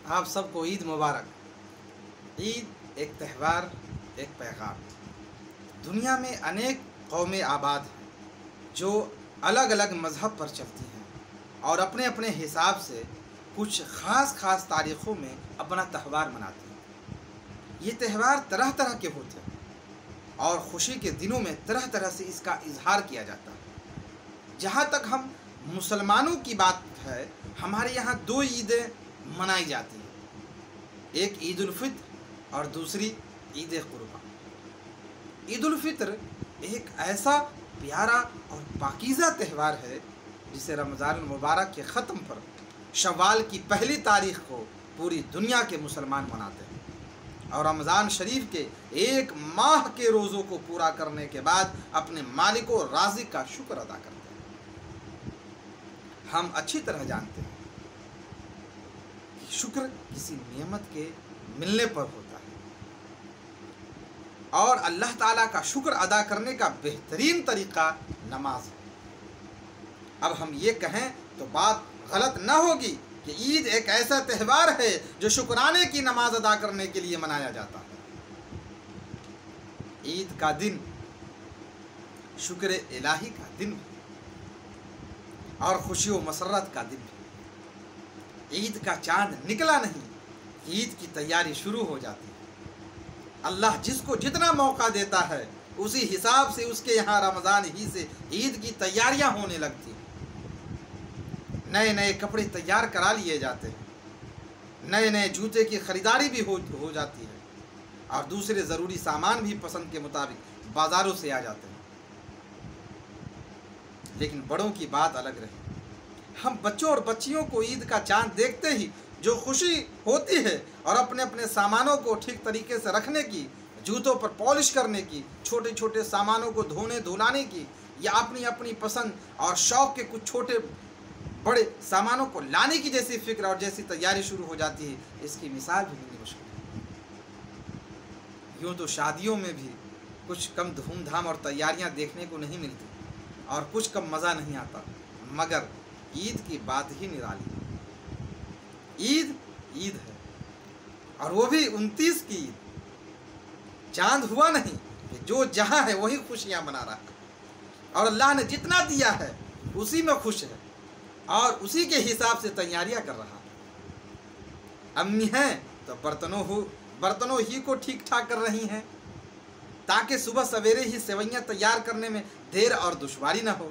آپ سب کو عید مبارک۔ عید ایک تہوار، ایک پیغام۔ دنیا میں انیک قومیں آباد ہیں جو الگ الگ مذہب پر چلتی ہیں اور اپنے اپنے حساب سے کچھ خاص تاریخوں میں اپنا تہوار مناتی ہیں۔ یہ تہوار طرح طرح کے ہوتے ہیں اور خوشی کے دنوں میں طرح طرح سے اس کا اظہار کیا جاتا ہے۔ جہاں تک ہم مسلمانوں کی بات ہے، ہمارے یہاں دو عیدیں منائی جاتی ہیں، ایک عید الفطر اور دوسری عید قربان۔ عید الفطر ایک ایسا پیارا اور پاکیزہ تہوار ہے جسے رمضان المبارک کے ختم پر شوال کی پہلی تاریخ کو پوری دنیا کے مسلمان مناتے ہیں اور رمضان شریف کے ایک ماہ کے روزوں کو پورا کرنے کے بعد اپنے مالک و رازق کا شکر ادا کرتے ہیں۔ ہم اچھی طرح جانتے ہیں کہ شکر کسی نعمت کے ملنے پر ہوتا ہے اور اللہ تعالیٰ کا شکر ادا کرنے کا بہترین طریقہ نماز ہے۔ اب ہم یہ کہیں تو بات غلط نہ ہوگی کہ عید ایک ایسا تہوار ہے جو شکرانے کی نماز ادا کرنے کے لیے منایا جاتا ہے۔ عید کا دن شکر الہی کا دن ہے اور خوشی و مسرت کا دن ہے۔ عید کا چاند نکلا نہیں، عید کی تیاری شروع ہو جاتی ہے۔ اللہ جس کو جتنا موقع دیتا ہے اسی حساب سے اس کے یہاں رمضان ہی سے عید کی تیاریاں ہونے لگتی ہیں۔ نئے نئے کپڑے تیار کرا لیے جاتے ہیں، نئے نئے جوتے کی خریداری بھی ہو جاتی ہے اور دوسرے ضروری سامان بھی پسند کے مطابق بازاروں سے آ جاتے ہیں۔ لیکن بڑوں کی بات الگ رہی۔ ہم بچوں اور بچیوں کو عید کا چاند دیکھتے ہی جو خوشی ہوتی ہے اور اپنے اپنے سامانوں کو ٹھیک طریقے سے رکھنے کی، جوتوں پر پالش کرنے کی، چھوٹے چھوٹے سامانوں کو دھونے دھلانے کی یا اپنی اپنی پسند اور شوق کے کچھ چھوٹے بڑے سامانوں کو لانے کی جیسی فکر اور جیسی تیاری شروع ہو جاتی ہے، اس کی مثال بھی نہیں مشکل ہے۔ یوں تو شادیوں میں بھی کچھ کم دھوم دھام اور تیاریاں دیکھنے کو نہیں ملتی اور کچھ کم مزہ نہیں آتا، مگر عید کی بات ہی نرالی ہے۔ عید عید ہے اور وہ بھی 29 کی عید۔ چاند ہوا نہیں کہ جو جہاں ہے وہی خوشیاں منا رہا ہے اور اللہ نے جتنا دیا ہے اسی میں خوش ہے اور اسی کے حساب سے تیاریاں کر رہا ہے۔ امی ہیں تو برتنوں ہی کو ٹھیک ٹھاک کر رہی ہیں تاکہ صبح سویرے ہی سیویاں تیار کرنے میں دیر اور دشواری نہ ہو۔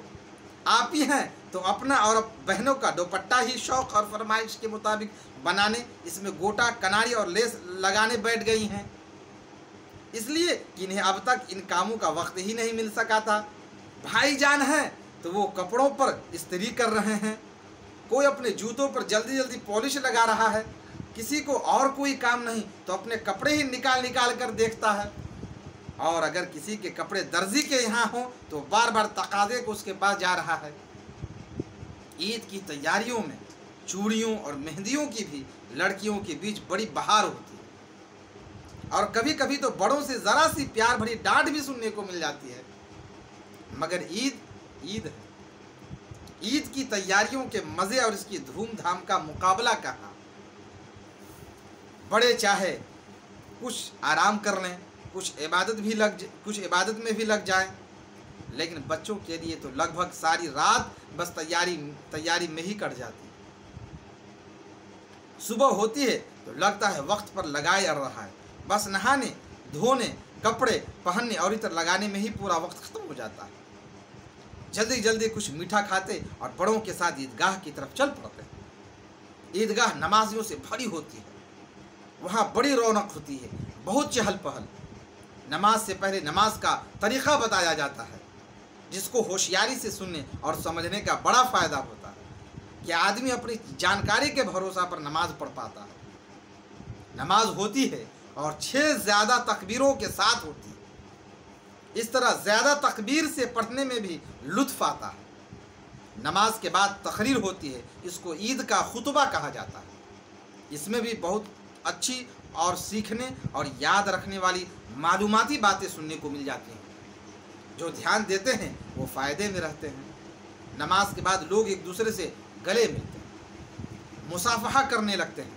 آپ ہی ہیں تو اپنا اور بہنوں کا دوپٹہ ہی شوق اور فرمائش کے مطابق بنانے، اس میں گوٹا کناری اور لیس لگانے بیٹھ گئی ہیں، اس لیے کہ انہیں اب تک ان کاموں کا وقت ہی نہیں مل سکا تھا۔ بھائی جان ہیں تو وہ کپڑوں پر استری کر رہے ہیں، کوئی اپنے جوتوں پر جلدی جلدی پالش لگا رہا ہے، کسی کو اور کوئی کام نہیں تو اپنے کپڑے ہی نکال کر دیکھتا ہے، اور اگر کسی کے کپڑے درزی کے یہاں ہوں تو بار بار تقاضے کو اس کے پاس جا رہا ہے۔ عید کی تیاریوں میں چوڑیوں اور مہندیوں کی بھی لڑکیوں کے بیچ بڑی بہار ہوتی ہے اور کبھی کبھی تو بڑوں سے ذرا سی پیار بھری ڈانٹ بھی سننے کو مل جاتی ہے، مگر عید ہے۔ عید کی تیاریوں کے مزے اور اس کی دھوم دھام کا مقابلہ کہاں۔ بڑے چاہے کچھ آرام کر لیں، کچھ عبادت میں بھی لگ جائیں، لیکن بچوں کے لیے تو لگ بھگ ساری رات بس تیاری میں ہی کٹ جاتی ہے۔ صبح ہوتی ہے تو لگتا ہے وقت پر لگائے آ رہا ہے، بس نہانے دھونے کپڑے پہننے اور عطر لگانے میں ہی پورا وقت ختم ہو جاتا ہے۔ جلدی جلدی کچھ میٹھا کھاتے اور بڑوں کے ساتھ عیدگاہ کی طرف چل پڑتے ہیں۔ عیدگاہ نمازیوں سے بھری ہوتی ہے، وہاں بڑی رونق ہوتی ہے، بہت چہل پہل۔ نماز سے پہلے نماز کا طریقہ بتایا جاتا ہے جس کو ہوشیاری سے سننے اور سمجھنے کا بڑا فائدہ ہوتا ہے کہ آدمی اپنی جانکاری کے بھروسہ پر نماز پڑھ پاتا ہے۔ نماز ہوتی ہے اور 6 زیادہ تکبیروں کے ساتھ ہوتی ہے۔ اس طرح زیادہ تکبیر سے پڑھنے میں بھی لطف آتا ہے۔ نماز کے بعد تقریر ہوتی ہے، اس کو عید کا خطبہ کہا جاتا ہے۔ اس میں بھی بہت اچھی اور سیکھنے اور یاد رکھنے والی معلوماتی باتیں سننے کو مل جاتی ہیں۔ جو دھیان دیتے ہیں وہ فائدے میں رہتے ہیں۔ نماز کے بعد لوگ ایک دوسرے سے گلے ملتے ہیں، مصافحہ کرنے لگتے ہیں